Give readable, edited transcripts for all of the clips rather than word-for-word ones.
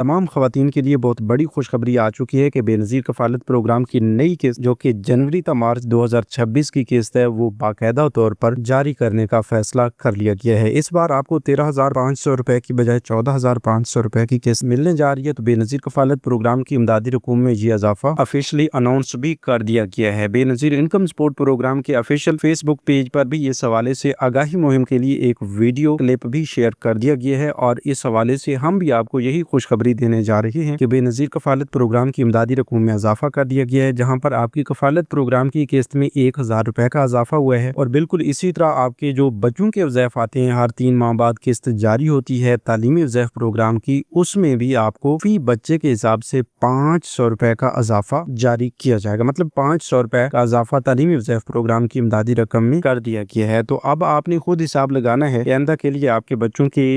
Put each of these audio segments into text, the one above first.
तमाम ख़वातीन के लिए बहुत बड़ी खुशखबरी आ चुकी है कि बेनज़ीर कफ़ालत प्रोग्राम की नई किस्त जो कि जनवरी ta मार्च 2026 की किस्त है वो बाकायदा तौर पर जारी करने का फैसला कर लिया गया है। इस बार आपको 13,500 रुपए की बजाय 14,500 रुपए की किस्त मिलने जा रही है। तो बेनज़ीर कफ़ालत प्रोग्राम की इमदादी रकूम में ये इजाफा ऑफिशियली अनाउंस भी कर दिया गया है। बेनज़ीर इनकम सपोर्ट प्रोग्राम के ऑफिशियल फेसबुक पेज पर भी इस हवाले से आगाही मुहिम के लिए एक वीडियो क्लिप भी शेयर कर दिया गया है और इस हवाले से हम भी आपको यही खुशखबरी देने जा रहे हैं कि बेनज़ीर कफ़ालत प्रोग्राम की इमदादी रकूम में इजाफा कर दिया गया है, जहां पर आपकी कफ़ालत प्रोग्राम की किस्त में 1,000 रुपए का इजाफा हुआ है। और बिल्कुल इसी तरह आपके जो बच्चों के वज़ैफ़ आते हैं, हर 3 माह बाद किस्त जारी होती है तालीमी वज़ैफ़ प्रोग्राम की, उसमें भी आपको फी बच्चे के हिसाब से 500 रुपए का इजाफा जारी किया जाएगा। मतलब 500 रुपए का इजाफा तालीमी वज़ैफ़ प्रोग्राम की इमदादी रकम में कर दिया गया है। तो अब आपने खुद हिसाब लगाना है कि आइंदा के लिए आपके बच्चों के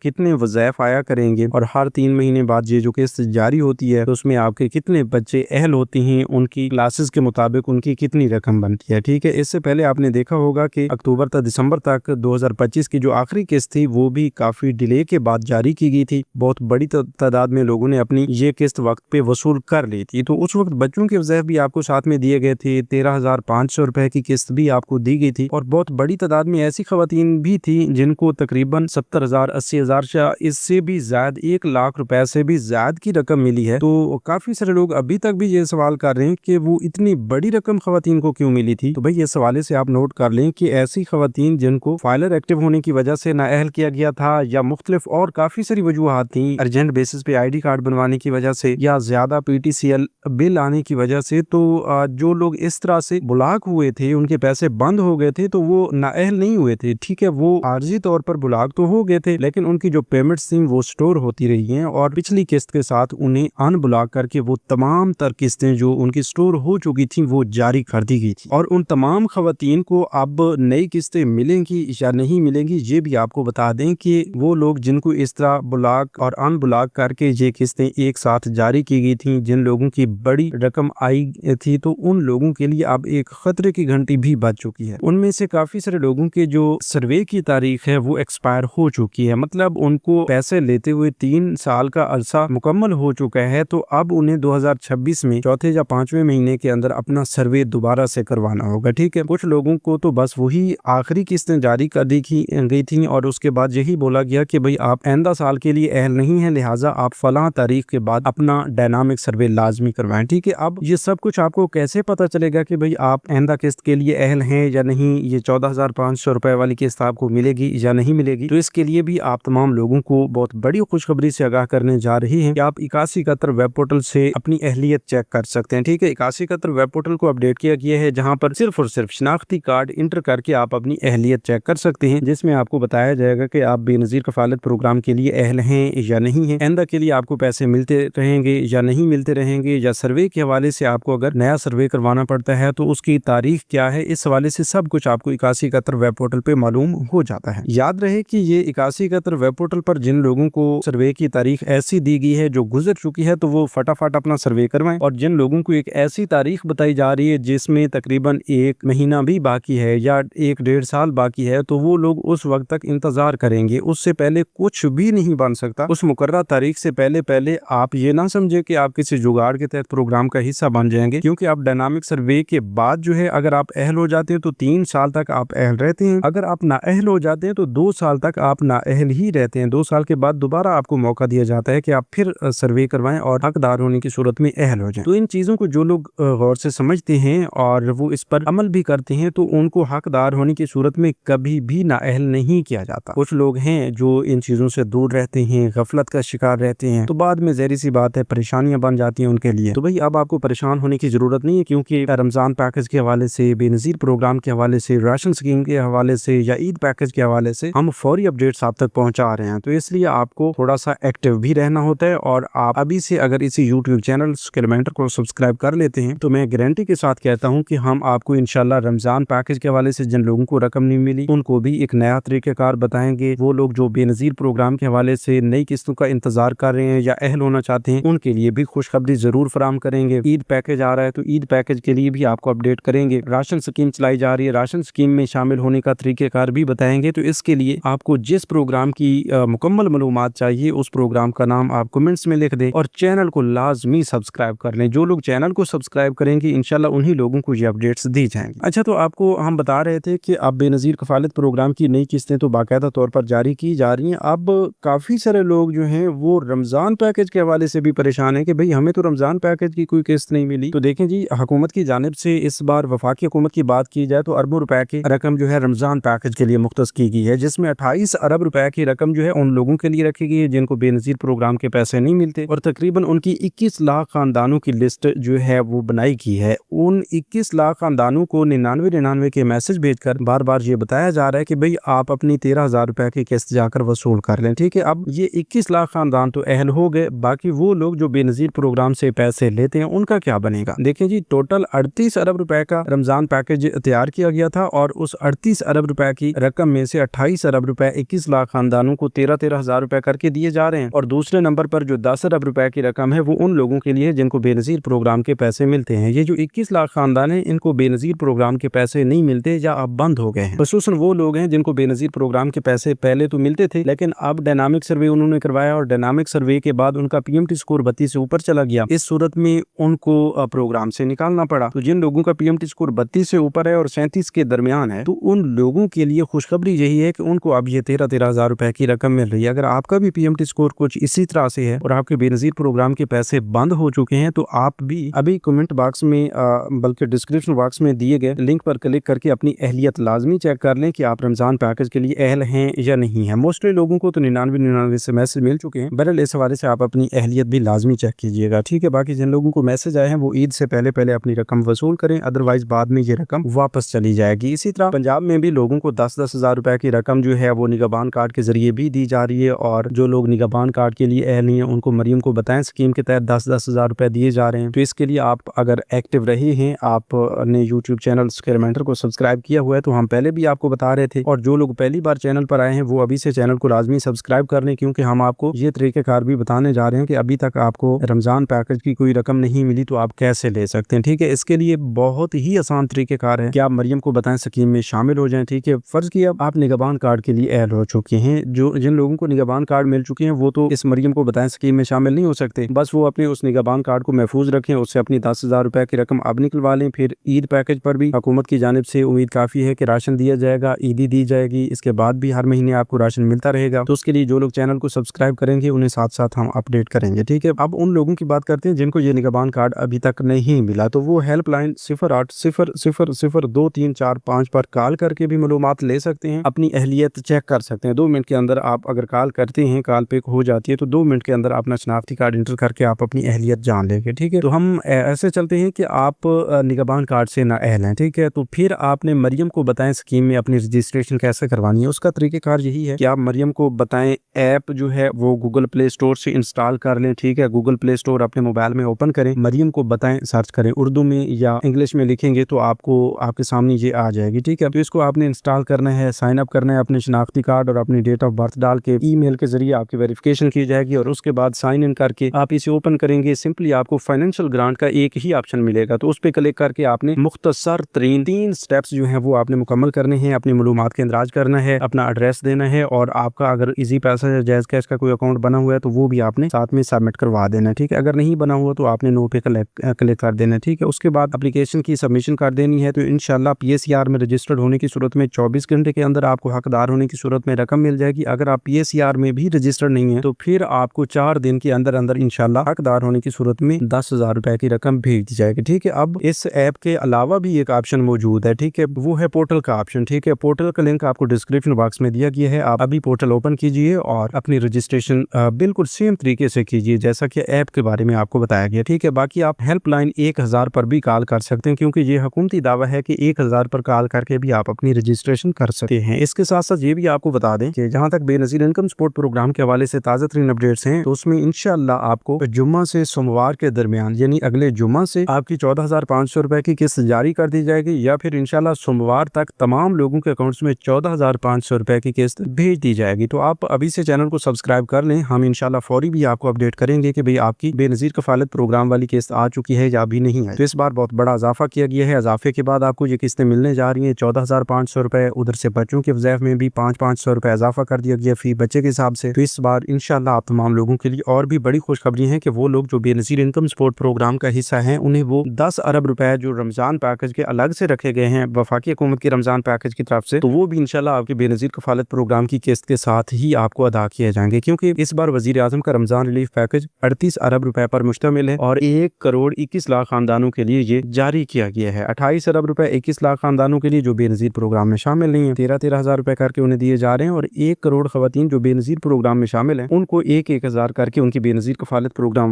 कितने वज़ैफ़ आया करेंगे और हर 3 महीने बाद ये जो किस्त जारी होती है तो उसमें आपके कितने बच्चे अहल होते हैं, उनकी क्लासेस के मुताबिक उनकी कितनी रकम बनती है। ठीक है, इससे पहले आपने देखा होगा कि अक्टूबर तक दिसंबर तक 2025 की जो आखिरी किस्त थी वो भी काफी डिले के बाद जारी की गई थी। बहुत बड़ी तादाद में लोगों ने अपनी ये किस्त वक्त पे वसूल कर ली थी। तो उस वक्त बच्चों के वज़ैफ़ भी आपको साथ में दिए गए थे। 13,500 रुपए की किस्त भी आपको दी गई थी और बहुत बड़ी तादाद में ऐसी खवातीन भी थी जिनको तकरीबन 70,000 80,000 या इससे भी ज्यादा 1 लाख रुपए से भी ज्यादा की रकम मिली है। तो काफी सारे लोग अभी तक भी ये सवाल कर रहे हैं कि वो इतनी बड़ी रकम खवातीन को क्यों मिली थी। तो भाई इस हवाले से आप नोट कर लें कि ऐसी खवातीन जिनको फाइलर एक्टिव होने की वजह से नाअहल किया गया था या मुख्तलिफ और काफी सारी वजूहात थी, अर्जेंट बेसिस पे ID कार्ड बनवाने की वजह से या ज्यादा PTCL बिल आने की वजह से, तो जो लोग इस तरह से ब्लॉक हुए थे, उनके पैसे बंद हो गए थे, तो वो नाअहल नहीं हुए थे। ठीक है, वो आर्जी तौर पर ब्लॉक तो हो गए थे लेकिन उनकी जो पेमेंट्स थी वो स्टोर होती रही हैं और पिछली किस्त के साथ उन्हें अनब्लॉक करके वो तमाम तर किस्तें जो उनकी स्टोर हो चुकी थी वो जारी कर दी गई थी। और उन तमाम खवातीन को अब नई किस्तें मिलेंगी या नहीं मिलेंगी ये भी आपको बता दें कि वो लोग जिनको इस तरह ब्लॉक और अनब्लॉक करके ये किस्तें एक साथ जारी की गई थी, जिन लोगों की बड़ी रकम आई थी, तो उन लोगों के लिए अब एक खतरे की घंटी भी बज चुकी है। उनमें से काफी सारे लोगों के जो सर्वे की तारीख है वो एक्सपायर हो चुकी है। मतलब उनको पैसे लेते हुए 3 साल का अरसा मुकम्मल हो चुका है। तो अब उन्हें 2026 में चौथे या 5वें महीने के अंदर अपना सर्वे दोबारा से करवाना होगा। ठीक है, कुछ लोगों को तो बस वही आखिरी किस्तें जारी कर दी गई थी और उसके बाद यही बोला गया कि भाई आप आइंदा साल के लिए अहल नहीं है, लिहाजा आप फलां तारीख के बाद अपना डायनामिक सर्वे लाजमी करवाएं। ठीक है, अब ये सब कुछ आपको कैसे पता चलेगा कि भाई आप आइंदा किस्त के लिए अहल हैं या नहीं, ये 14,500 रुपए वाली किस्त आपको मिलेगी या नहीं मिलेगी। तो इसके लिए भी आप तमाम लोगों को बहुत बड़ी खुशखबरी से आगाह करने जा रही हैं कि आप 8171 वेब पोर्टल से अपनी अहलियत चेक कर सकते हैं। ठीक है, 8171 वेब पोर्टल को अपडेट किया गया है जहां पर सिर्फ और सिर्फ शनाख्ती कार्ड इंटर करके आप अपनी अहलियत चेक कर सकते हैं, जिसमें आपको बताया जाएगा कि आप बेनज़ीर कफ़ालत प्रोग्राम के लिए अहल हैं या नहीं है, आइंदा के लिए आपको पैसे मिलते रहेंगे या नहीं मिलते रहेंगे, या सर्वे के हवाले से आपको अगर नया सर्वे करवाना पड़ता है तो उसकी तारीख क्या है, इस हवाले से सब कुछ आपको 8171 वेब पोर्टल पे मालूम हो जाता है। याद रहे कि ये 8171 वेब पोर्टल पर जिन लोगों को सर्वे की तारीख ऐसी दी गई है जो गुजर चुकी है तो वो फटाफट अपना सर्वे करवाएं, और जिन लोगों को एक ऐसी तारीख बताई जा रही है जिसमें तकरीबन 1 महीना भी बाकी है या 1-1.5 साल बाकी है, तो वो लोग उस वक्त तक इंतजार करेंगे। उससे पहले कुछ भी नहीं बन सकता। उस मुकर्रर तारीख से पहले आप ये ना समझे कि आप किसी जुगाड़ के तहत प्रोग्राम का हिस्सा बन जाएंगे, क्योंकि आप डायनामिक सर्वे के बाद जो है अगर आप अहल हो जाते हैं तो 3 साल तक आप अहल रहते हैं। अगर आप नाअहल हो जाते हैं तो 2 साल तक आप नाअहल ही रहते हैं। 2 साल के बाद दोबारा आपको मौका दिया जाता है कि आप फिर सर्वे करवाएं और हकदार होने की सूरत में अहल हो जाएं। तो इन चीजों को जो लोग गौर से समझते हैं और वो इस पर अमल भी करते हैं तो उनको हकदार होने की सूरत में कभी भी नाअहल नहीं किया जाता। कुछ लोग हैं जो इन चीजों से दूर रहते हैं, गफलत का शिकार रहते हैं, तो बाद में ज़ाहिर सी बात है परेशानियां बन जाती हैं उनके लिए। तो भाई अब आपको परेशान होने की जरूरत नहीं है, क्योंकि रमजान पैकेज के हवाले से, बेनज़ीर प्रोग्राम के हवाले से, राशन स्कीम के हवाले से या ईद पैकेज के हवाले से हम फौरी अपडेट्स आप तक पहुंचा रहे हैं। तो इसलिए आपको थोड़ा सा एक्टिव भी रहना होता है, और आप अभी से अगर इसी यूट्यूब चैनल कैलेंडर को सब्सक्राइब कर लेते हैं तो मैं गारंटी के साथ कहता हूं कि हम आपको इंशाल्लाह रमजान पैकेज के हवाले से जिन लोगों को रकम नहीं मिली उनको भी एक नया तरीक़ेकार बताएंगे। वो लोग जो बेनज़ीर प्रोग्राम के हवाले से नई किस्तों का इंतजार कर रहे हैं या अहल होना चाहते हैं उनके लिए भी खुशखबरी जरूर फराहम करेंगे। ईद पैकेज आ रहा है तो ईद पैकेज के लिए भी आपको अपडेट करेंगे। राशन स्कीम चलाई जा रही है, राशन स्कीम में शामिल होने का तरीक़ेकार भी बताएंगे। तो इसके लिए आपको जिस प्रोग्राम की मुकम्मल मालूमात चाहिए उस प्रोग्राम का नाम आप कमेंट्स में लिख दें और चैनल को लाजमी सब्सक्राइब कर लें। जो लोग चैनल को सब्सक्राइब करेंगे इंशाल्लाह उन्हीं लोगों को ये अपडेट्स दी जाएंगी। अच्छा, तो आपको हम बता रहे थे कि अब बेनज़ीर कफालत प्रोग्राम की नई किस्तें तो बाकायदा तौर पर जारी की जा रही हैं। अब काफ़ी सारे लोग जो हैं वो रमज़ान पैकेज के हवाले से भी परेशान हैं कि भाई हमें तो रमज़ान पैकेज की कोई किस्त नहीं मिली। तो देखें जी, हुकूमत की जानिब से इस बार वफाकी हुकूमत की बात की जाए तो अरबों रुपए की रकम जो है रमज़ान पैकेज के लिए मुख्तस की गई है, जिसमें 28 अरब रुपए की रकम जो है उन लोगों के लिए रखी गई है जिनको बेनज़ीर प्रोग्राम के पैसे नहीं मिलते, और तकरीबन उनकी 21 लाख खानदानों की लिस्ट जो है वो बनाई गई है। उन 21 लाख खानदानों को 99 के मैसेज भेजकर बार बार ये बताया जा रहा है कि भाई आप अपनी 13,000 रुपए की किस्त जाकर वसूल कर लें। ठीक है, अब ये 21 लाख खानदान तो अहल हो गए, बाकी वो लोग जो बेनज़ीर प्रोग्राम से पैसे लेते हैं उनका क्या बनेगा। देखें जी, टोटल 38 अरब रुपए का रमजान पैकेज तैयार किया गया था और उस 38 अरब रुपए की रकम में से 28 अरब रुपए 21 लाख खानदानों को 13,000 रुपए करके दिए जा रहे हैं, और दूसरे नंबर पर जो 10 अरब रुपए की रकम है वो उन लोगों के लिए जिनको बेनज़ीर प्रोग्राम के पैसे मिलते हैं। ये जो 21 लाख खानदान है इनको बेनज़ीर प्रोग्राम के पैसे नहीं मिलते या अब बंद हो गए हैं। खुसूसन वो लोग हैं जिनको बेनज़ीर प्रोग्राम के पैसे पहले तो मिलते थे, लेकिन अब डायनामिक सर्वे उन्होंने करवाया और डायनामिक सर्वे के बाद उनका पीएमटी स्कोर 32 से ऊपर चला गया। इस सूरत में उनको प्रोग्राम से निकालना पड़ा। तो जिन लोगों का पीएमटी स्कोर 32 से ऊपर है और 37 के दरमियान है, तो उन लोगों के लिए खुशखबरी यही है कि उनको अब ये 13,000 रुपए की रकम मिल रही है। अगर आपका भी पीएमटी स्कोर कुछ इसी तरह से है और आपके बेनज़ीर प्रोग्राम के पैसे बंद हो चुके हैं, तो आप भी अभी कमेंट बॉक्स में बल्कि डिस्क्रिप्शन बॉक्स में दिए गए लिंक पर क्लिक करके अपनी अहलियत लाजमी चेक कर लें कि आप रमजान पैकेज के लिए अहल हैं या नहीं है। मोस्टली लोगों को तो 99 से मैसेज मिल चुके हैं। बहरहाल इस हवाले से आप अपनी अहलियत भी लाजमी चेक कीजिएगा। ठीक है, बाकी जिन लोगों को मैसेज आए हैं वो ईद से पहले अपनी रकम वसूल करें, अदरवाइज बाद में ये रकम वापस चली जाएगी। इसी तरह पंजाब में भी लोगों को 10-10 हज़ार रुपए की रकम जो है वो निगहबान कार्ड के जरिए भी दी जा रही है, और जो लोग निगहबान कार्ड के लिए अहल नहीं है उनको मरियम को बताएं स्कीम के तहत 10-10 हज़ार रुपए दिए जा रहे हैं। तो इसके लिए आप अगर एक्टिव रहे हैं, आपने यूट्यूब चैनल स्क्रिमेंटर को सब्सक्राइब किया हुआ है तो हम पहले भी आपको बता रहे थे, और जो लोग पहली बार चैनल पर आए हैं वो अभी से चैनल को लाजमी सब्सक्राइब कर लें, क्योंकि हम आपको ये तरीक़ेकार भी बताने जा रहे हैं कि अभी तक आपको रमजान पैकेज की कोई रकम नहीं मिली तो आप कैसे ले सकते हैं। ठीक है, इसके लिए बहुत ही आसान तरीक़ेकार है कि आप मरियम को बताएं स्कीम में शामिल हो जाएं। ठीक है, फर्ज किया आप निगहबान कार्ड के लिए अहल हो चुके हैं, जिन लोगों को निगहबान कार्ड मिल चुके हैं वो तो इस मरियम को बताएं स्कीम में शामिल नहीं हो सकते। बस वो अपने उस निगहबान कार्ड को महफूज रखें, उससे अपनी 10,000 रुपए की रकम अब निकलवा लें। फिर ईद पैकेज पर भी हुकूमत की जानिब से उम्मीद काफी है कि राशन दिया जाएगा, ईदी दी जाएगी, इसके बाद भी हर महीने आपको राशन मिलता रहेगा। तो उसके लिए जो लोग चैनल को सब्सक्राइब करेंगे उन्हें साथ साथ हम अपडेट करेंगे। ठीक है, अब उन लोगों की बात करते हैं जिनको ये निगहबान कार्ड अभी तक नहीं मिला, तो वो हेल्पलाइन 08000234 पर कॉल करके भी मालूमात ले सकते हैं, अपनी अहलियत चेक कर सकते हैं। 2 मिनट के अंदर आप अगर कॉल करते हैं, कॉल पिक हो जाती है, तो 2 मिनट के अंदर अपना शनाख्ती कार्ड इंटर करके आप अपनी अहलियत जान लेंगे। ठीक है, तो हम ऐसे चलते हैं कि आप निगहबान कार्ड से ना अहल हैं। ठीक है, तो फिर आपने मरियम को बताएं स्कीम में अपनी रजिस्ट्रेशन कैसे करवानी है। उसका तरीकेकार यही है कि आप मरियम को बताएं ऐप जो है वो गूगल प्ले स्टोर से इंस्टॉल कर लें। ठीक है, गूगल प्ले स्टोर अपने मोबाइल में ओपन करें, मरियम को बताएं सर्च करें, उर्दू में या इंग्लिश में लिखेंगे तो आपको आपके सामने ये आ जाएगी। ठीक है, तो इसको आपने इंस्टॉल करना है, साइन अप करना है, अपने शनाख्ती कार्ड और अपनी डेट ऑफ बर्थ डाल के ईमेल के जरिए आपकी वेरिफिकेशन की जाएगी, और उसके बाद साइन इन करके आप इसे ओपन करेंगे। सिंपली आपको फाइनेंशियल ग्रांट का एक ही ऑप्शन मिलेगा, तो उस पर क्लिक करके आपने मुख्तसर तरीन 3 स्टेप्स जो है वो आपने मुकम्मल करने हैं। अपनी मालूमात के इंदराज करना है, अपना एड्रेस देना है, और आपका अगर इजी पैसा या जायज़ कैश का कोई अकाउंट बना हुआ है तो वो भी आपने साथ में सबमिट करवा देना है। ठीक है, अगर नहीं बना हुआ तो आपने नो पे क्लिक कर देना है। ठीक है, उसके बाद एप्लीकेशन की सबमिशन कर देनी है। तो इंशाल्लाह पीएसईआर में रजिस्टर्ड होने की सूरत में 24 घंटे के अंदर आपको हकदार होने की सूरत में रकम मिल जाएगी। अगर आप पीएसईआर में भी रजिस्टर्ड नहीं है तो फिर आपको 4 दिन के अंदर अंदर इंशाल्लाह हकदार होने की सूरत में 10,000 रुपए की रकम भेज दी जाएगी। ठीक है, अब इस ऐप के अलावा भी एक ऑप्शन मौजूद है। ठीक है, वो है पोर्टल का ऑप्शन। ठीक है, पोर्टल का लिंक आपको डिस्क्रिप्शन बॉक्स में दिया गया है, आप अभी पोर्टल ओपन कीजिए और अपनी रजिस्ट्रेशन बिल्कुल सेम तरीके से कीजिए जैसा कि ऐप के बारे में आपको बताया गया। ठीक है, बाकी आप हेल्पलाइन 1000 पर भी कॉल कर सकते हैं, क्योंकि ये हुकूमती दावा है कि 1000 पर कॉल करके भी आप अपनी रजिस्ट्रेशन कर सकते हैं। इसके साथ साथ ये भी आपको बता दें कि जहां तक बेनज़ीर इनकम सपोर्ट प्रोग्राम के हवाले से ताज़ा तरीन अपडेट्स हैं, तो उसमें इंशाल्लाह आपको जुम्मा से सोमवार के दरमियान यानी अगले जुम्मा से आपकी 14,500 रुपए की किस्त जारी कर दी जाएगी, या फिर इंशाल्लाह सोमवार तक तमाम लोगों के अकाउंट्स में 14,500 रुपए की किस्त भेज दी जाएगी। तो आप अभी से चैनल को सब्सक्राइब कर लें, हम इंशाल्लाह फौरी भी आपको अपडेट करेंगे कि भाई आपकी बेनज़ीर कफालत प्रोग्राम वाली किस्त आ चुकी है या अभी नहीं है। तो इस बार बहुत बड़ा इजाफा किया गया है, इजाफे के बाद आपको ये किस्तें मिलने जा रही हैं 14,500 रुपए। उधर से बच्चों के वज़ैफ में भी 500 रुपए इजाफा कर दिया गया फी बच्चे के हिसाब से। तो इस बार इंशाल्लाह इंशाल्लाह आप तमाम लोगों के लिए और भी बड़ी खुशखबरी है कि वो लोग जो बेनज़ीर इनकम सपोर्ट प्रोग्राम का हिस्सा हैं उन्हें वो 10 अरब रुपए जो रमज़ान पैकेज के अलग से रखे गए हैं वफाकी हुकूमत की रमज़ान पैकेज की तरफ से, तो वो भी इंशाल्लाह आपके बेनज़ीर कफालत प्रोग्राम की किस्त के साथ ही आपको अदा किए जाएंगे, क्योंकि इस बार वज़ीर आज़म का रमज़ान रिलीफ पैकेज 38 अरब रुपए पर मुश्तमिल है और 1 करोड़ 21 लाख खानदानों के लिए ये जारी किया गया है। 28 अरब रुपए 21 लाख खानदानों के लिए जो बेनज़ीर प्रोग्राम में शामिल नहीं है 13-13 हज़ार रुपए करके उन्हें दिए जा रहे हैं, और 1 करोड़ खवातीन जो बेनज़ीर प्रोग्राम में शामिल हैं उनको 1-1 हज़ार करके उनकी बेनज़ीर कफालत प्रोग्राम